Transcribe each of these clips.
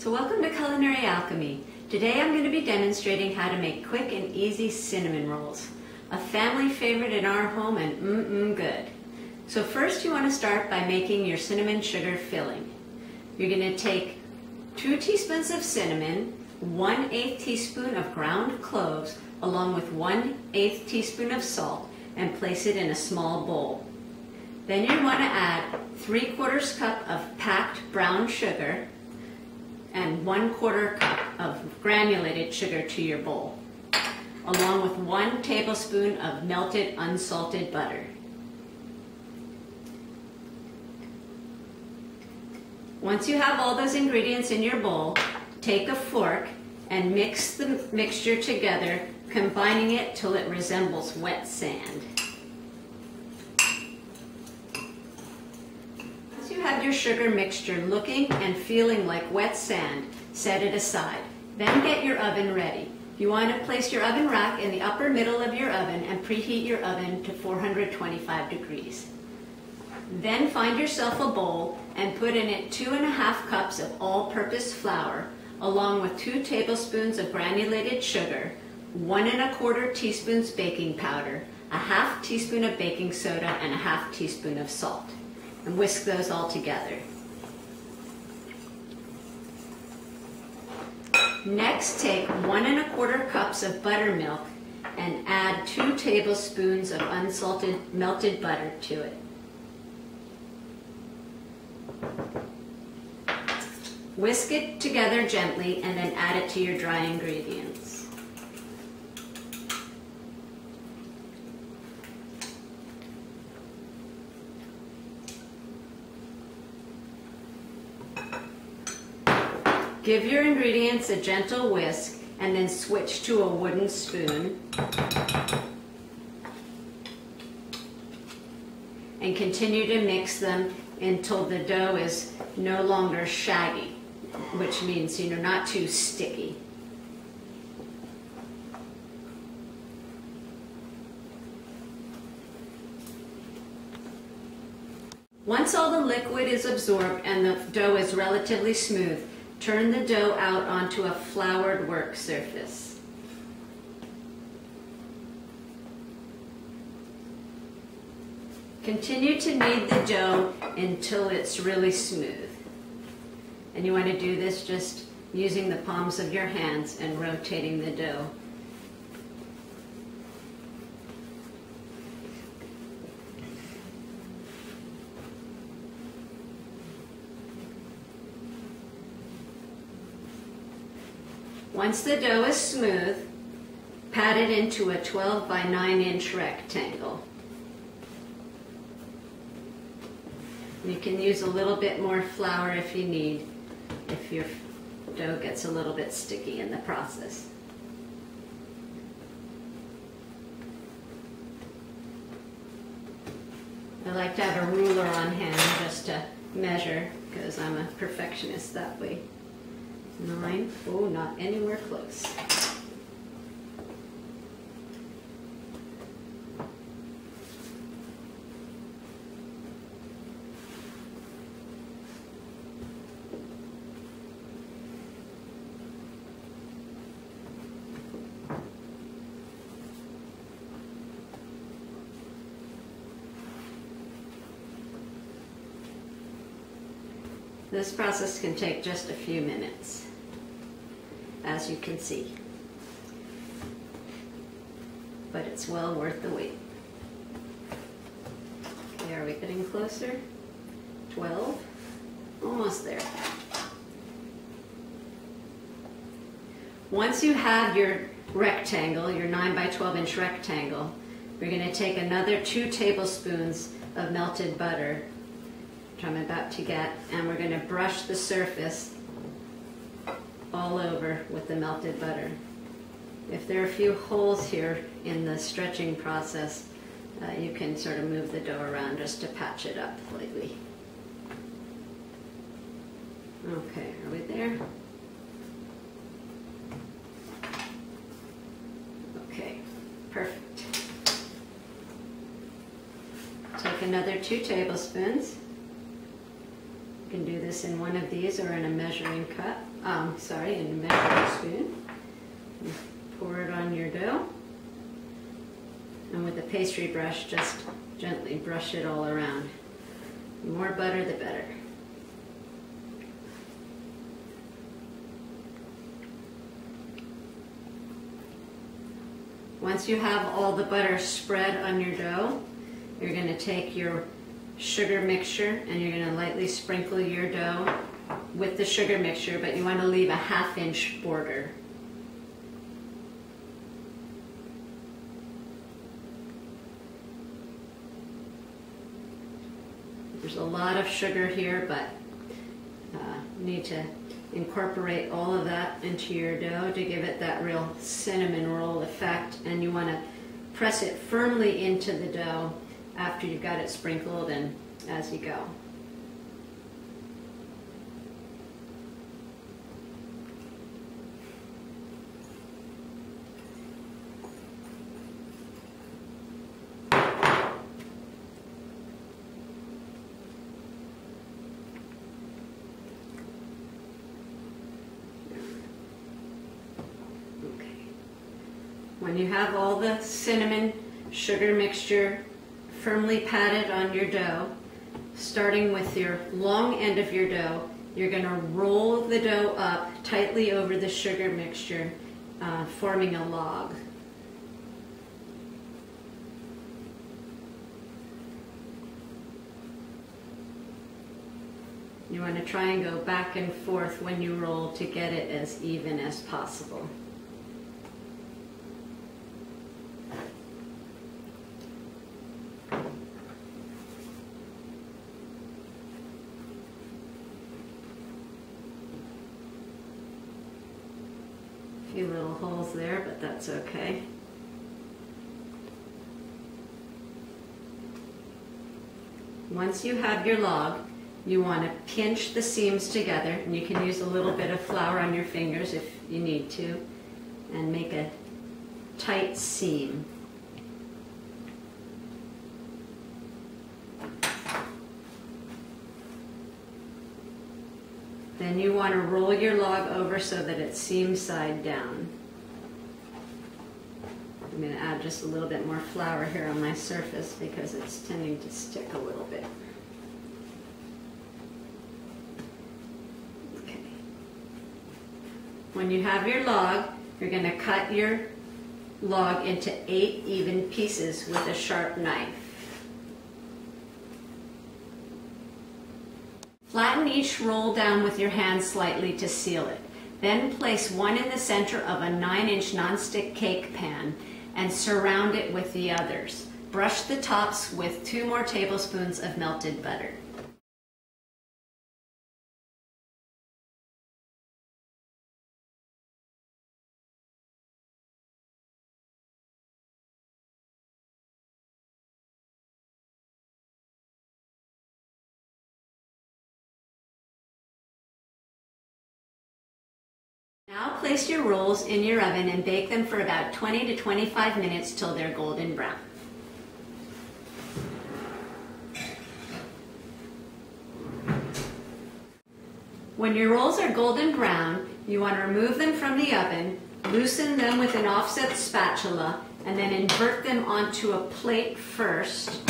So welcome to Culinary Alchemy. Today I'm going to be demonstrating how to make quick and easy cinnamon rolls. A family favorite in our home and good. So first you want to start by making your cinnamon sugar filling. You're going to take 2 teaspoons of cinnamon, 1/8 teaspoon of ground cloves, along with 1/8 teaspoon of salt, and place it in a small bowl. Then you want to add 3/4 cup of packed brown sugar and 1/4 cup of granulated sugar to your bowl, along with 1 tablespoon of melted unsalted butter. Once you have all those ingredients in your bowl, take a fork and mix the mixture together, combining it till it resembles wet sand. Once you have your sugar mixture looking and feeling like wet sand, set it aside. Then get your oven ready. You want to place your oven rack in the upper middle of your oven and preheat your oven to 425 degrees. Then find yourself a bowl and put in it 2½ cups of all-purpose flour, along with 2 tablespoons of granulated sugar, 1¼ teaspoons baking powder, 1/2 teaspoon of baking soda, and 1/2 teaspoon of salt. And whisk those all together. Next, take 1¼ cups of buttermilk and add 2 tablespoons of unsalted melted butter to it. Whisk it together gently and then add it to your dry ingredients. Give your ingredients a gentle whisk and then switch to a wooden spoon and continue to mix them until the dough is no longer shaggy, which means not too sticky. Once all the liquid is absorbed and the dough is relatively smooth, turn the dough out onto a floured work surface. Continue to knead the dough until it's really smooth. And you want to do this just using the palms of your hands and rotating the dough. Once the dough is smooth, pat it into a 12 by 9-inch rectangle. You can use a little bit more flour if you need, if your dough gets a little bit sticky in the process. I like to have a ruler on hand just to measure, because I'm a perfectionist that way. 9, oh, not anywhere close. This process can take just a few minutes, as you can see, but it's well worth the wait. Okay, are we getting closer? 12, almost there. Once you have your rectangle, your 9 by 12-inch rectangle, we're going to take another 2 tablespoons of melted butter, which I'm about to get, and we're going to brush the surface all over with the melted butter. If there are a few holes here in the stretching process, you can sort of move the dough around just to patch it up slightly. Okay, are we there? Okay, perfect. Take another 2 tablespoons. You can do this this in one of these or in a measuring cup, in a measuring spoon. Pour it on your dough. And with a pastry brush, just gently brush it all around. The more butter, the better. Once you have all the butter spread on your dough, you're going to take your sugar mixture and you're going to lightly sprinkle your dough with the sugar mixture, but you want to leave a 1/2 inch border. There's a lot of sugar here, but you need to incorporate all of that into your dough to give it that real cinnamon roll effect, and you want to press it firmly into the dough after you've got it sprinkled and as you go. When you have all the cinnamon sugar mixture firmly patted on your dough, starting with your long end of your dough, you're going to roll the dough up tightly over the sugar mixture, forming a log. You want to try and go back and forth when you roll to get it as even as possible. A few little holes there, but that's okay. Once you have your log, you want to pinch the seams together, and you can use a little bit of flour on your fingers if you need to, and make a tight seam. Then you want to roll your log over so that it's seam side down. I'm going to add just a little bit more flour here on my surface because it's tending to stick a little bit. Okay. When you have your log, you're going to cut your log into 8 even pieces with a sharp knife. Flatten each roll down with your hand slightly to seal it. Then place one in the center of a 9-inch nonstick cake pan and surround it with the others. Brush the tops with 2 more tablespoons of melted butter. Now place your rolls in your oven and bake them for about 20 to 25 minutes till they're golden brown. When your rolls are golden brown, you want to remove them from the oven, loosen them with an offset spatula, and then invert them onto a plate first.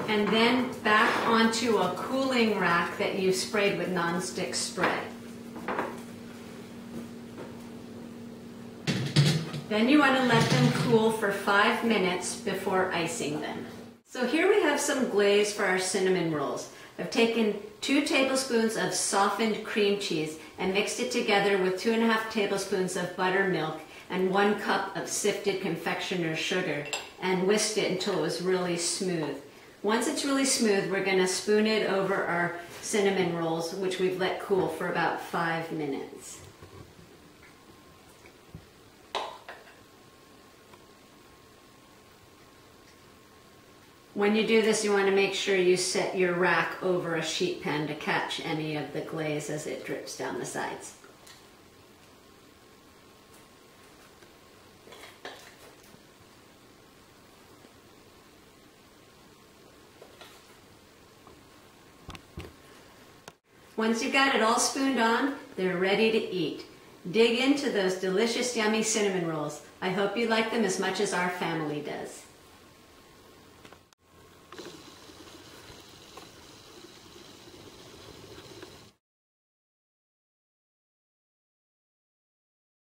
And then back onto a cooling rack that you sprayed with nonstick spray. Then you want to let them cool for 5 minutes before icing them. So here we have some glaze for our cinnamon rolls. I've taken 2 tablespoons of softened cream cheese and mixed it together with 2.5 tablespoons of buttermilk and 1 cup of sifted confectioner's sugar and whisked it until it was really smooth. Once it's really smooth, we're going to spoon it over our cinnamon rolls, which we've let cool for about 5 minutes. When you do this, you want to make sure you set your rack over a sheet pan to catch any of the glaze as it drips down the sides. Once you've got it all spooned on, they're ready to eat. Dig into those delicious, yummy cinnamon rolls. I hope you like them as much as our family does.